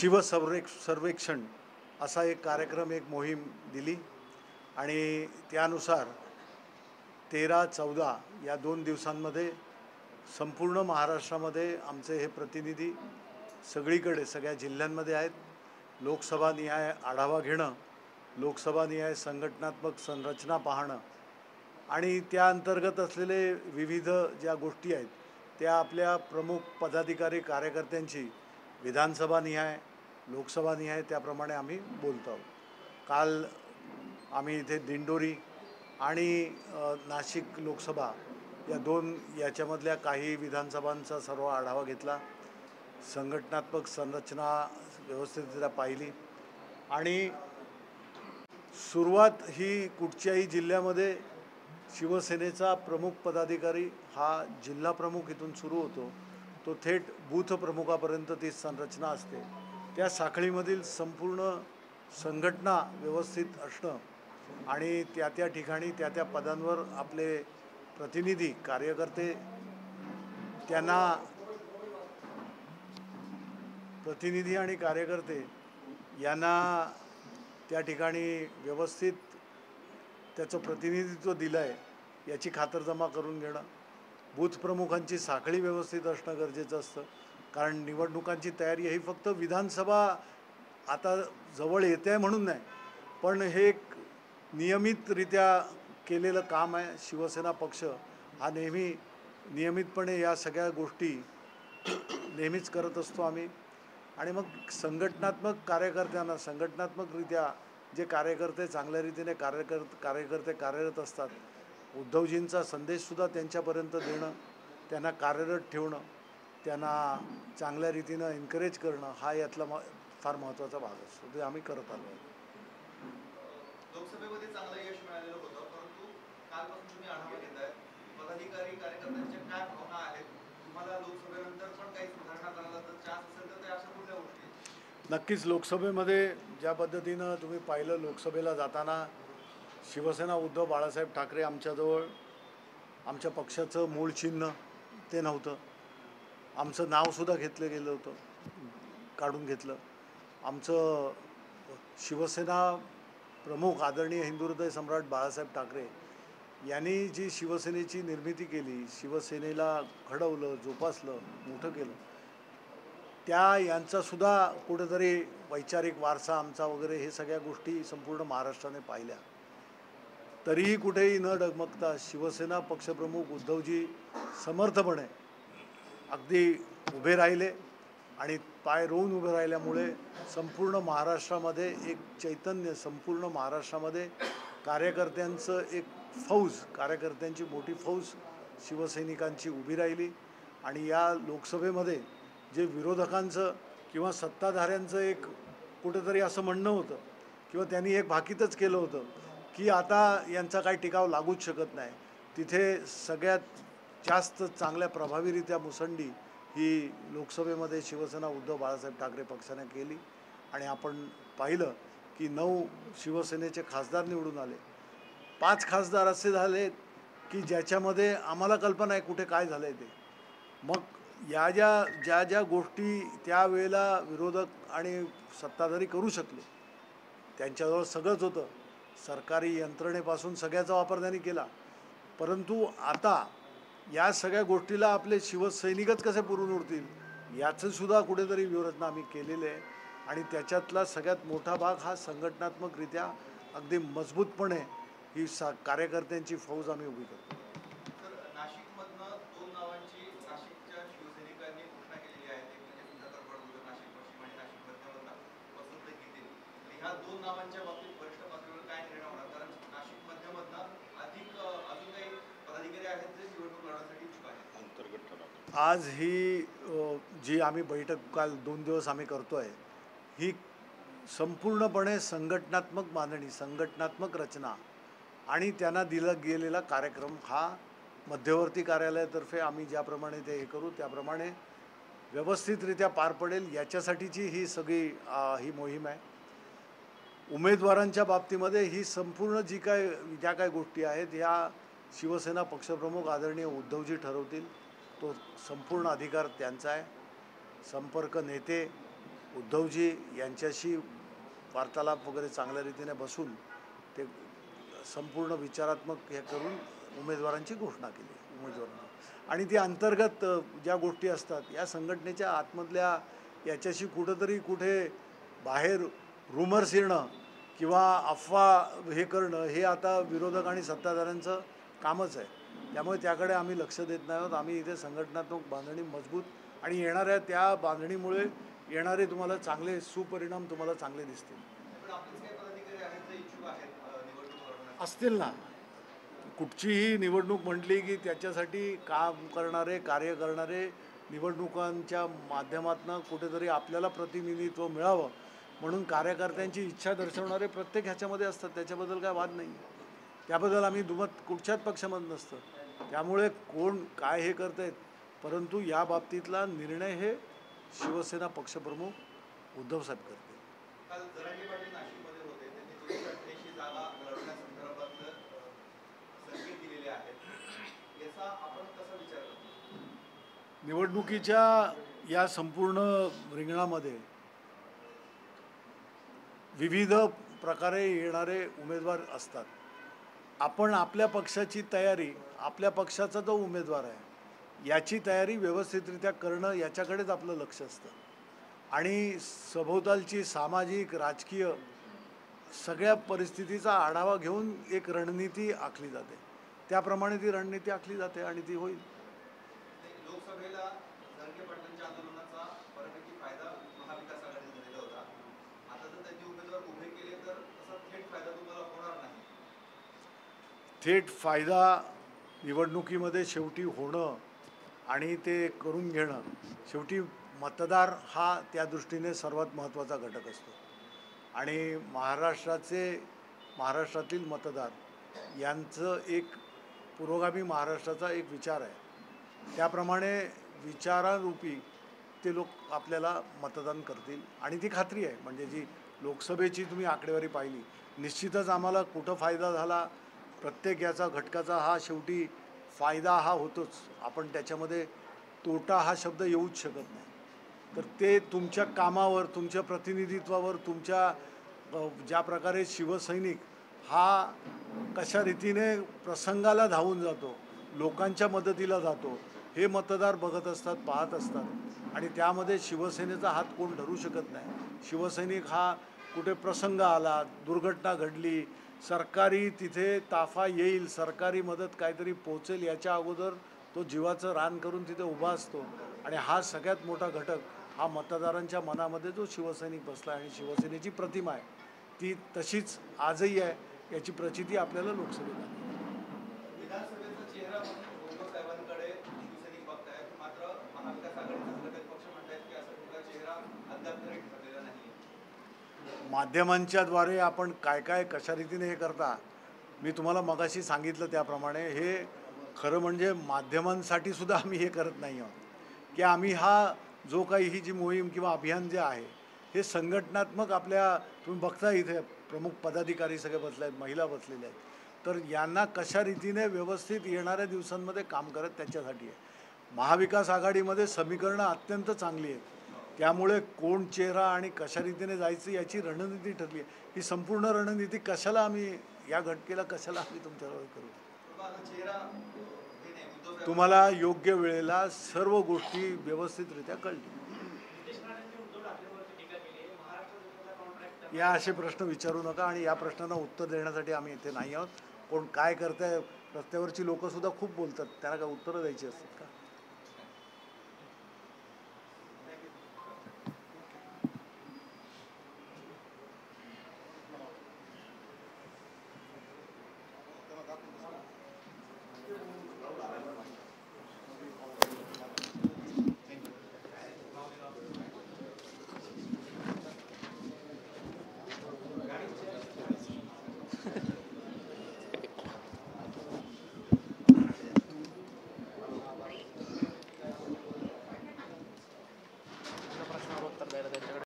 सर्वेक्षण असा एक कार्यक्रम, एक मोहीम दिली आणि त्यानुसार 13-14 या 2 दिवसांमध्ये संपूर्ण महाराष्ट्रामध्ये आमचे हे प्रतिनिधी सगळीकडे सगळ्या जिल्ह्यांमध्ये आहेत. लोकसभानिहाय आढावा घेणं, लोकसभानिहाय संघटनात्मक संरचना पाहणं आणि त्या अंतर्गत असलेले विविध ज्या गोष्टी आहेत त्या आपल्या प्रमुख पदाधिकारी कार्यकर्त्यांची विधानसभानिहाय, लोकसभानिहाय त्याप्रमाणे आम्ही बोलतो आहोत. काल आम्ही इथे दिंडोरी आणि नाशिक लोकसभा या 2 याच्यामधल्या काही विधानसभांचा सर्व आढावा घेतला. संघटनात्मक संरचना व्यवस्थितरित्या पाहिली आणि सुरुवात ही कुठच्याही जिल्ह्यामध्ये शिवसेनेचा प्रमुख पदाधिकारी हा जिल्हा प्रमुख इथून सुरू होतो, तो थेट बूथ प्रमुखापर्यंत ती संरचना असते. त्या साखळीमधील संपूर्ण संघटना व्यवस्थित असणं आणि त्या ठिकाणी त्या पदांवर आपले प्रतिनिधी कार्यकर्ते त्यांना प्रतिनिधी आणि कार्यकर्ते यांना त्या ठिकाणी व्यवस्थित त्याचं प्रतिनिधित्व दिलं आहे याची खातरजमा करून घेणं. बूथ प्रमुखांची साखळी व्यवस्थित असणं गरजेचं असतं, कारण निवडणुकांची तयारी ही फक्त विधानसभा आता जवळ येते आहे म्हणून नाही, पण हे एक नियमितरित्या केलेलं काम आहे. शिवसेना पक्ष हा नेहमी नियमितपणे या सगळ्या गोष्टी नेहमीच करत असतो आम्ही. आणि मग संघटनात्मक कार्यकर्त्यांना संघटनात्मकरित्या जे कार्यकर्ते चांगल्या रीतीने कार्यकर्ते कार्यरत असतात, उद्धवजींचा संदेशसुद्धा त्यांच्यापर्यंत देणं, त्यांना कार्यरत ठेवणं, त्यांना चांगल्या रीतीनं एन्करेज करणं हा यातला फार महत्त्वाचा भाग असतो. ते आम्ही करत आलो आहे. लोकसभेमध्ये चांगलं यश मिळालेलं होतं, परंतु कालपासून तुम्ही आढावा घेताय, पदाधिकारी कार्यकर्त्यांच्या काय भावना आहेत? तुम्हाला लोकसभेनंतर पण काही सुधारणा करायला तर चान्स असेल तर त्या अशा कुठल्या गोष्टी? नक्कीच लोकसभेमध्ये ज्या पद्धतीनं तुम्ही पाहिलं, लोकसभेला जाताना शिवसेना उद्धव बाळासाहेब ठाकरे आमच्याजवळ आमच्या पक्षाचं मूळ चिन्ह ते नव्हतं. आमचं नावसुद्धा घेतलं गेलं होतं, काढून घेतलं. आमचं शिवसेना प्रमुख आदरणीय हिंदुहृदय सम्राट बाळासाहेब ठाकरे यांनी जी शिवसेनेची निर्मिती केली, शिवसेनेला घडवलं, जोपासलं, मोठं केलं, त्या यांचासुद्धा कुठेतरी वैचारिक वारसा आमचा वगैरे हे सगळ्या गोष्टी संपूर्ण महाराष्ट्राने पाहिल्या. तरीही कुठेही न डगमगता शिवसेना पक्षप्रमुख उद्धवजी समर्थपणे अगदी उभे राहिले आणि पाय रोवून उभे राहिल्यामुळे संपूर्ण महाराष्ट्रामध्ये एक चैतन्य, संपूर्ण महाराष्ट्रामध्ये कार्यकर्त्यांचं एक फौज, कार्यकर्त्यांची मोठी फौज शिवसैनिकांची उभी राहिली. आणि या लोकसभेमध्ये जे विरोधकांचं किंवा सत्ताधाऱ्यांचं एक कुठेतरी असं म्हणणं होतं किंवा त्यांनी एक भाकीतच केलं होतं की आता यांचा काही टिकाव लागूच शकत नाही, तिथे सगळ्यात जास्त चांगल्या प्रभावीरित्या मुसंडी ही लोकसभेमध्ये शिवसेना उद्धव बाळासाहेब ठाकरे पक्षाने केली. आणि आपण पाहिलं की 9 शिवसेनेचे खासदार निवडून आले. 5 खासदार असे झाले की ज्याच्यामध्ये आम्हाला कल्पना आहे कुठे काय झालं आहे ते. मग ज्या गोष्टी त्यावेळेला विरोधक आणि सत्ताधारी करू शकले, त्यांच्याजवळ सगळंच होतं, सरकारी यंत्रणेपासून सगळ्याचा वापर त्यांनी केला, परंतु आता या सगळ्या गोष्टीला आपले शिवसैनिकच कसे पुरून उरतील याचंसुद्धा कुठेतरी व्यूहरचना आम्ही केलेली आहे. आणि त्याच्यातला सगळ्यात मोठा भाग हा संघटनात्मकरित्या अगदी मजबूतपणे ही कार्यकर्त्यांची फौज आम्ही उभी करतो. नाशिकमधनं 2 नावांची नाशिकच्या शिवसैनिकांनी घोषणा केलेली आहे, एक म्हणजे सुधाकर बडगुजर नाशिक पश्चिम आणि नाशिक मध्यमधला वसंत गीते. ह्या 2 नावांच्या बाबतीत वरिष्ठ पातळीवर काय निर्णय होणार? कारण नाशिक मध्यमधनं अजून काही पदाधिकारी आहेत जे निवडणूक लढवण्यासाठी इच्छुक आहेत. आज ही जी आम्ही बैठक काल 2 दिवस आम्ही करतो आहे, ही संपूर्णपणे संघटनात्मक मांडणी, संघटनात्मक रचना आणि त्यांना दिला गेलेला कार्यक्रम हा मध्यवर्ती कार्यालयातर्फे आम्ही ज्याप्रमाणे ते हे करू त्याप्रमाणे व्यवस्थितरित्या पार पडेल याच्यासाठीची ही सगळी ही मोहीम आहे. उमेदवारांच्या बाबतीमध्ये ही संपूर्ण ज्या काय गोष्टी आहेत या शिवसेना पक्षप्रमुख आदरणीय उद्धवजी ठरवतील. तो संपूर्ण अधिकार त्यांचा आहे. संपर्क नेते उद्धवजी यांच्याशी वार्तालाप वगैरे चांगल्या रीतीने बसून ते संपूर्ण विचारात्मक हे करून उमेदवारांची घोषणा केली उमेदवारांना. आणि ती अंतर्गत ज्या गोष्टी असतात या संघटनेच्या आतमधल्या याच्याशी कुठंतरी कुठे बाहेर रुमर्स येणं किंवा अफवा हे करणं हे आता विरोधक आणि सत्ताधाऱ्यांचं कामच आहे. त्यामुळे त्याकडे आम्ही लक्ष देत नाही आहोत. आम्ही इथे संघटनात्मक बांधणी मजबूत आणि येणाऱ्या त्या बांधणीमुळे येणारे तुम्हाला चांगले सुपरिणाम तुम्हाला चांगले दिसतील. पण आपलेच काही पदाधिकारी आहेत जे इच्छुक आहेत निवडणूक लढवण्यासाठी? असतील ना. कुठचीही निवडणूक म्हटली की त्याच्यासाठी काम करणारे कार्य करणारे निवडणुकांच्या माध्यमातून कुठेतरी आपल्याला प्रतिनिधित्व मिळावं म्हणून कार्यकर्त्यांची इच्छा दर्शवणारे प्रत्येक ह्याच्यामध्ये असतात. त्याच्याबद्दल काय वाद नाही. त्याबद्दल आम्ही दुमत कुठच्याच पक्षामध्ये नसतं. त्यामुळे कोण काय हे करत आहेत परंतु या बाबतीतला निर्णय हे शिवसेना पक्षप्रमुख उद्धवसाहेब करतील. काल जरांगे पाटील नाशिकमध्ये होते. त्यांनी 288 जागा लढवण्यासंदर्भातलं संकेत दिलेले आहेत. याचा आपण कसा विचार करतो? निवडणुकीच्या या संपूर्ण रिंगणामध्ये विविध प्रकारे येणारे उमेदवार असतात. आपण आपल्या पक्षाची तयारी आपल्या पक्षाचा जो उमेदवार आहे याची तयारी व्यवस्थितरित्या करणं याच्याकडेच आपलं लक्ष असतं. आणि सभोवतालची सामाजिक राजकीय सगळ्या परिस्थितीचा आढावा घेऊन एक रणनीती आखली जाते. त्याप्रमाणे ती रणनीती आखली जाते आणि ती होईल. लोकसभेला जरांगे पाटलांच्या आंदोलनाचा बऱ्यापैकी फायदा महाविकास आघाडीने झालेला होता. आता जर त्यांनी उमेदवार उभे केले तर तसा थेट फायदा तुम्हाला होणार नाही. थेट फायदा निवडणुकीमध्ये शेवटी होणं आणि ते करून घेणं शेवटी मतदार हा त्या दृष्टीने सर्वात महत्त्वाचा घटक असतो. आणि महाराष्ट्रातील मतदार यांचं एक पुरोगामी महाराष्ट्राचा एक विचार आहे. त्याप्रमाणे विचारारूपी ते लोक आपल्याला मतदान करतील आणि ती खात्री आहे. म्हणजे जी लोकसभेची तुम्ही आकडेवारी पाहिली निश्चितच आम्हाला कुठं फायदा झाला प्रत्येक याचा घटकाचा हा शेवटी फायदा हा होतोच. आपण त्याच्यामध्ये तोटा हा शब्द येऊच शकत नाही. तर ते तुमच्या कामावर तुमच्या प्रतिनिधित्वावर तुमच्या ज्या प्रकारे शिवसैनिक हा कशा रीतीने प्रसंगाला धावून जातो लोकांच्या मदतीला जातो हे मतदार बघत असतात पाहत असतात. आणि त्यामध्ये शिवसेनेचा हात कोण धरू शकत नाही. शिवसैनिक हा कुठे प्रसंग आला दुर्घटना घडली सरकारी तिथे ताफा येईल सरकारी मदत काहीतरी पोचेल याच्या अगोदर तो जीवाचं रान करून तिथे उभा असतो. आणि हा सगळ्यात मोठा घटक हा मतदारांच्या मनामध्ये जो शिवसैनिक बसला आणि शिवसेनेची प्रतिमा आहे ती तशीच आजही आहे. याची प्रचिती आपल्याला लोकसभेत आली. विधानसभेचा चेहरा म्हणून उद्धव साहेबांकडे शिवसैनिक बघतायत. मात्र महाविकास आघाडीचे घटक पक्ष म्हणतायत की असा कुठला चेहरा अद्याप तरी ठरलेला नाही. माध्यमांच्याद्वारे आपण काय काय कशा रीतीने हे करता मी तुम्हाला मगाशी सांगितलं त्याप्रमाणे हे खरं म्हणजे माध्यमांसाठी सुद्धा आम्ही हे करत नाही आहोत की आम्ही हा जो काही ही जी मोहीम किंवा अभियान जे आहे हे संघटनात्मक आपल्या तुम्ही बघता इथे प्रमुख पदाधिकारी सगळे बसले आहेत महिला बसलेल्या आहेत. तर यांना कशा रीतीने व्यवस्थित येणाऱ्या दिवसांमध्ये काम करत त्याच्यासाठी आहे. महाविकास आघाडीमध्ये समीकरणं अत्यंत चांगली आहेत. त्यामुळे कोण चेहरा आणि कशा रीतीने जायचं याची रणनीती ठरली आहे. ही संपूर्ण रणनीती कशाला आम्ही या घटकेला कशाला आम्ही तुमच्याजवळ करू. तुम्हाला योग्य वेळेला सर्व गोष्टी व्यवस्थितरित्या कळतील. या असे प्रश्न विचारू नका आणि या प्रश्नांना उत्तर देण्यासाठी आम्ही इथे नाही आहोत. कोण काय करताय रस्त्यावरची लोकंसुद्धा खूप बोलतात त्यांना काय उत्तरं द्यायची असतात.